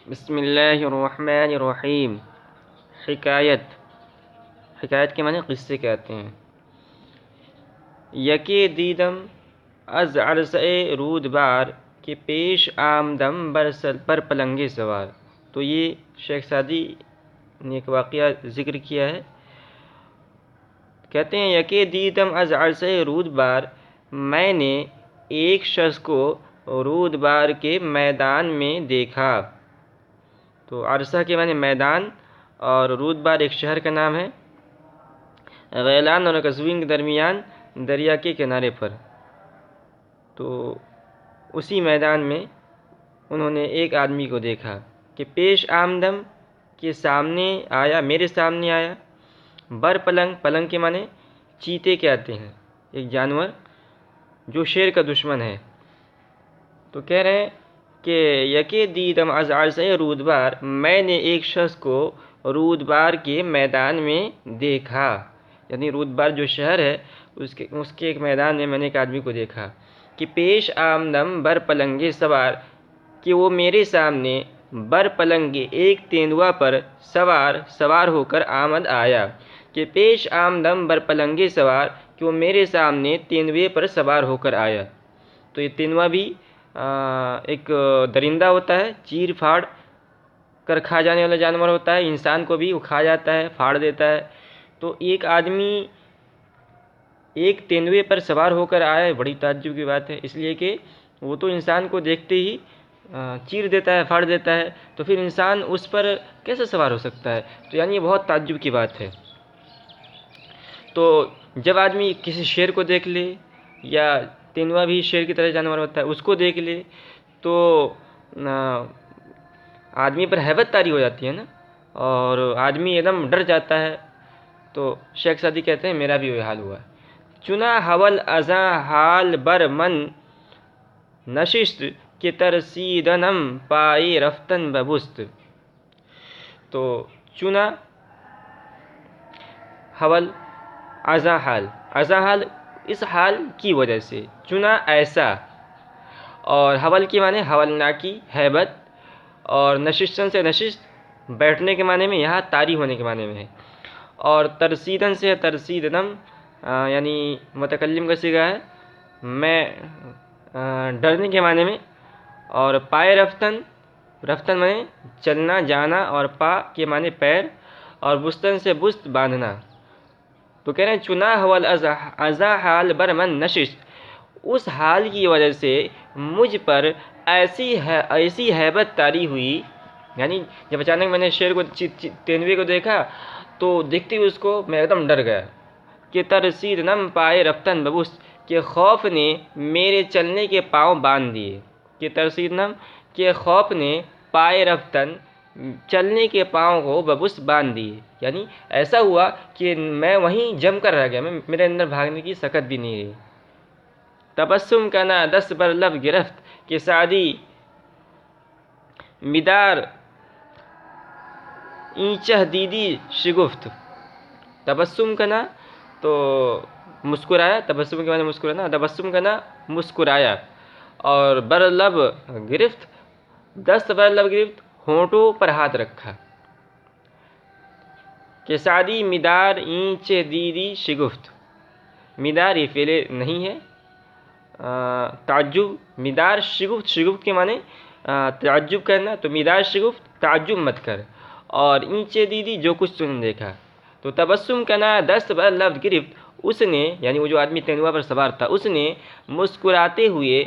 بسم اللہ الرحمن الرحیم۔ حکایت کے معنی قصے کہتے ہیں۔ یکی دیدم از عرصۂ رود بار کہ پیش آمدم بر پلنگِ سوار۔ تو یہ شیخ سعدی نے ایک واقعہ ذکر کیا ہے۔ کہتے ہیں یکی دیدم از عرصۂ رود بار، میں نے ایک شخص کو رود بار کے میدان میں دیکھا۔ تو عرصہ کے معنی میدان، اور رود بار ایک شہر کا نام ہے، غیلان اور قزوین کے درمیان دریا کے کنارے پر۔ تو اسی میدان میں انہوں نے ایک آدمی کو دیکھا کہ پیش آمدم کے سامنے آیا، میرے سامنے آیا، بر پلنگ، پلنگ کے معنی چیتے کہتے ہیں، ایک جانور جو شیر کا دشمن ہے۔ تو کہہ رہے ہیں کہ یکی دیدم از عرصۂ رود بار، میں نے ایک شخص کو رود بار کے میدان میں دیکھا، یعنی رود بار جو شہر ہے اس کے ایک میدان میں میں نے ایک آدمی کو دیکھا کہ پیش آمدم بر پلنگِ سوار، کہ وہ میرے سامنے بر پلنگِ ایک تیندوا پر سوار ہو کر آمد آیا، کہ پیش آمدم بر پلنگِ سوار، کہ وہ میرے سامنے تیندوے پر سوار ہو کر آیا۔ تو یہ تیندوا بھی ایک درندہ ہوتا ہے، چیر پھاڑ کر کھا جانے والا جانور ہوتا ہے، انسان کو بھی وہ کھا جاتا ہے، پھاڑ دیتا ہے۔ تو ایک آدمی ایک تیندوے پر سوار ہو کر آیا، بڑی تعجب کی بات ہے، اس لیے کہ وہ تو انسان کو دیکھتے ہی چیر دیتا ہے، پھاڑ دیتا ہے، تو پھر انسان اس پر کیسے سوار ہو سکتا ہے؟ تو یعنی یہ بہت تعجب کی بات ہے۔ تو جب آدمی کسی شیر کو دیکھ لے، یا تیندوا بھی شیر کی طرح جانور ہوتا ہے، اس کو دیکھ لے تو آدمی پر ہیبت طاری ہو جاتی ہے نا، اور آدمی ایک دم ڈر جاتا ہے۔ تو شیخ سعدی کہتے ہیں میرا بھی وہی حال ہوا ہے۔ چنا حول ازاں حال بر من نشست، کہ ترسیدنم پائی رفتن ببست۔ تو چنا حول ازاں حال اس حال کی وجہ سے، چنا ایسا، اور حول کی معنی حولناکی، ہیبت، اور نشستن سے نشست بیٹھنے کے معنی میں، یہاں طاری ہونے کے معنی میں ہے، اور ترسیدن سے ترسیدنم یعنی متکلم کا صیغہ ہے، میں ڈرنے کے معنی میں، اور پائے رفتن معنی چلنا جانا، اور پا کے معنی پیر، اور بستن سے بست باندھنا۔ تو کہہ رہے ہیں چنا حول ازا حال بر من نشست، اس حال کی وجہ سے مجھ پر ایسی ہیبت طاری ہوئی، یعنی جب اچانک میں نے شیر کو تیندوے کو دیکھا تو دیکھتے ہوئے اس کو میں ایک دم ڈر گیا، کہ ترسید نم پائے رفتن ببست، کہ خوف نے میرے چلنے کے پاؤں باندھ دیے، کہ ترسید نم کہ خوف نے پائے رفتن چلنے کے پاؤں کو ببست باندھ دیے، یعنی ایسا ہوا کہ میں وہیں جم کر رہ گیا، میرے اندر بھاگنے کی سکت بھی نہیں رہی۔ تبسم کنا دست بر لب گرفت، کہ سعدی مدار اینچہ دیدی شگفت۔ تبسم کنا تو مسکرایا، تبسم کے معنی مسکرانا، تبسم کنا مسکرایا، اور بر لب گرفت، دست بر لب گرفت، ہونٹوں پر ہاتھ رکھا، کہ سعدی مدار اینچ دیدی شگفت۔ مدار یہ فعل نہیں ہے، تعجب، مدار شگفت، شگفت کے معنی تعجب کرنا، تو مدار شگفت تعجب مت کر، اور اینچ دیدی جو کچھ تو نے دیکھا۔ تو تبسم کنا دست بر لب گرفت، اس نے یعنی وہ جو آدمی تیندوا پر سوار تھا، اس نے مسکراتے ہوئے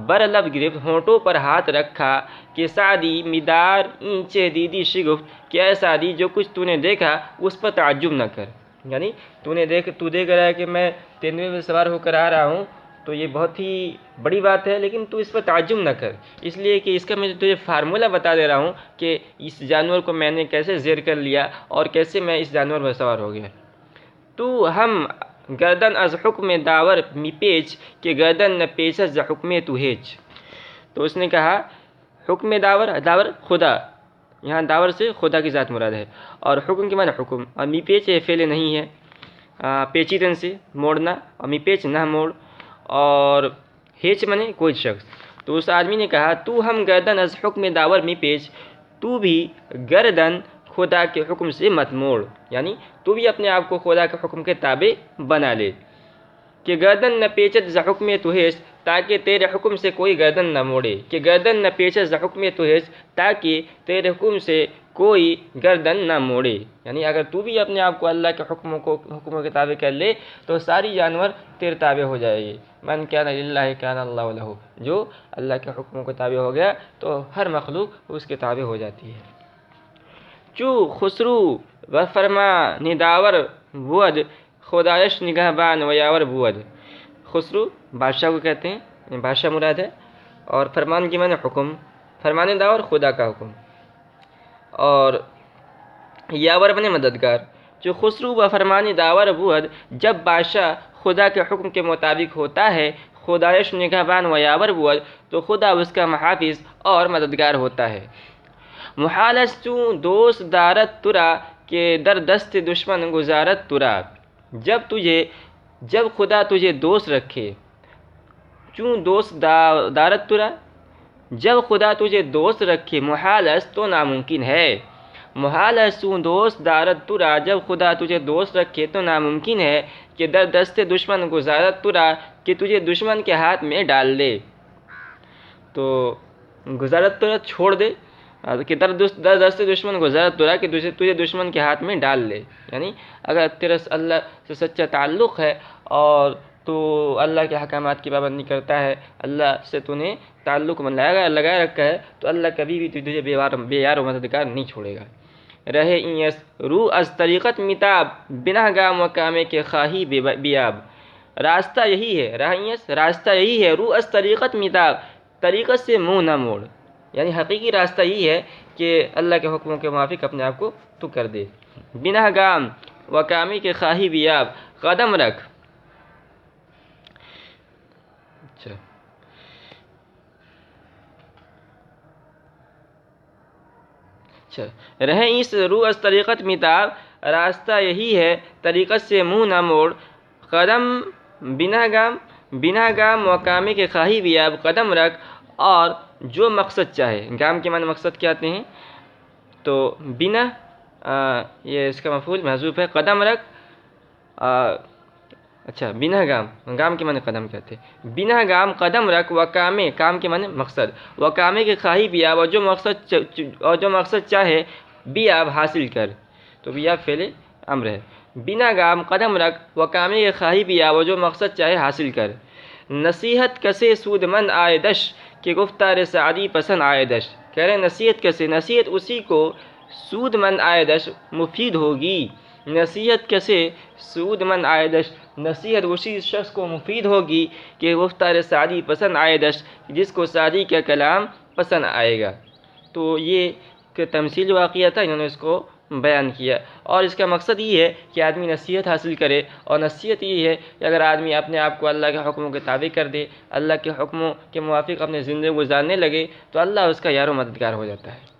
بر لب گرفت، ہونٹوں پر ہاتھ رکھا، کہ سعدی مدار اینچ دیدی شگفت، کہ اے سعدی جو کچھ تو نے دیکھا اس پر تعجب نہ کر، یعنی تو دیکھ رہا ہے کہ میں تیندوے پر سوار ہو کر آ رہا ہوں، تو یہ بہت ہی بڑی بات ہے، لیکن تو اس پر تعجب نہ کر، اس لیے کہ اس کا میں تجھے فارمولہ بتا دے رہا ہوں کہ اس جانور کو میں نے کیسے زیر کر لیا، اور کیسے میں اس جانور پر سوار ہو گیا۔ تو ہم گردن از حکم داور می پیچ، کہ گردن نہ پیچس ز حکم تو ہیچ۔ تو اس نے کہا حکم داور خدا، یہاں داور سے خدا کی ذات مراد ہے، اور حکم کے معنی حکم، اور می پیچ یہ فعل نہیں ہے، پیچیدن سے موڑنا، اور می پیچ نہ موڑ، اور ہیچ معنی کوئی شخص۔ تو اس آدمی نے کہا تو ہم گردن از حکم داور می پیچ، تو بھی گردن خدا کے حکم سے مت موڑ، یعنی تو بھی اپنے آپ کو خدا کے حکم کے تابع بنا لے، کہ گردن نہ پیچت ز حکم تو ہیس، تاکہ تیرے حکم سے کوئی گردن نہ موڑے، کہ گردن نہ پیچت ز حکم تو ہیس، تاکہ تیرے حکم سے کوئی گردن نہ موڑے، یعنی اگر تو بھی اپنے آپ کو اللہ کے حکموں کے تابع کر لے تو ساری جانور تیرے تابع ہو جائے گی۔ من کان للہ کان اللہ لہ، جو اللہ کے حکموں کے تابع ہو گیا تو ہر مخلوق اس کے تابع ہو جاتی ہے۔ چو خسرو و فرما نداور بود، خدایش نگہبان و یاور بود۔ خسرو بادشاہ کو کہتے ہیں، بادشاہ مراد ہے، اور فرمان کی معنی حکم، فرمان داور خدا کا حکم، اور یاور بنے مددگار۔ جو خسرو و فرمان داور بود، جب بادشاہ خدا کے حکم کے مطابق ہوتا ہے، خدایش نگہبان و یاور بود، تو خدا اس کا محافظ اور مددگار ہوتا ہے۔ محالست چون دوست دارت ترا، کہ در دست دشمن گزارت ترا۔ جب خدا تجھے دوست رکھے، چون دوست دارت ترا، جب خدا تجھے دوست رکھے، محالست تو ناممکن ہے، محالست چون دوست دارت ترا، جب خدا تجھے دوست رکھے تو ناممکن ہے، کہ در دست دشمن گزارت ترا، کہ تجھے دشمن کے ہاتھ میں ڈال دے۔ تو گزارت ترا چھوڑ دے، کہ در دست دشمن گزارت ترا، کہ تجھے دشمن کے ہاتھ میں ڈال لے، یعنی اگر تیرا اللہ سے سچا تعلق ہے اور تو اللہ کے احکامات کی پابندی کرتا ہے، اللہ سے تو نے تعلق لگائے رکھا ہے، تو اللہ کبھی بھی تجھے بے یار و مددگار نہیں چھوڑے گا۔ رہے اینس رو از طریقت متاب، بنا گام و کامے کے خواہی بیاب۔ راستہ یہی ہے، راستہ یہی ہے، رو از طریقت متاب، طریقت سے منہ نہ موڑ، یعنی حقیقی راستہ یہی ہے کہ اللہ کے حکموں کے موافق اپنے آپ کو تو کر دے۔ بنا گام و کامے کے خواہی بیاب، قدم رکھ، رہے اس رو از طریقت متاب، راستہ یہی ہے، طریقت سے منہ نہ موڑ، قدم بنا گام و کامے کے خواہی بیاب، قدم رکھ اور جو مقصد چاہے۔ گام کے معنی مقصد کیا آتے ہیں؟ تو بنا، یہ اس کا مفعول محذوف ہے، قدم رکھ، اچھا بنا گام کے معنی قدم کہتے ہیں، بنا گام قدم رکھ، و کامے، کام کے معنی مقصد، و کامے کے خواہی بیاب، اور جو مقصد چاہے بیاب حاصل کر، تو بیاب فعل امر ہے۔ بنا گام قدم رکھ، و کامے کے خواہی بیاب، اور جو مقصد چاہے حاصل کر۔ نصیحت کسے سود مند آئے دش، کہ گفتار سعدی پسند آئے دش۔ کہہ رہے ہیں نصیحت کسے، نصیحت اسی کو سود مند آئے دش مفید ہوگی، نصیحت کسے سود مند آئے دش، نصیحت اسی شخص کو مفید ہوگی کہ گفتار سعدی پسند آئے دش، جس کو سعدی کا کلام پسند آئے گا۔ تو یہ کہ تمثیل واقعہ تھا، انہوں نے اس کو بیان کیا، اور اس کا مقصد یہ ہے کہ آدمی نصیحت حاصل کرے، اور نصیحت یہ ہے کہ اگر آدمی اپنے آپ کو اللہ کے حکموں کے تابع کر دے، اللہ کے حکموں کے موافق اپنے زندگی گزارنے لگے، تو اللہ اس کا یار و مددگار ہو جاتا ہے۔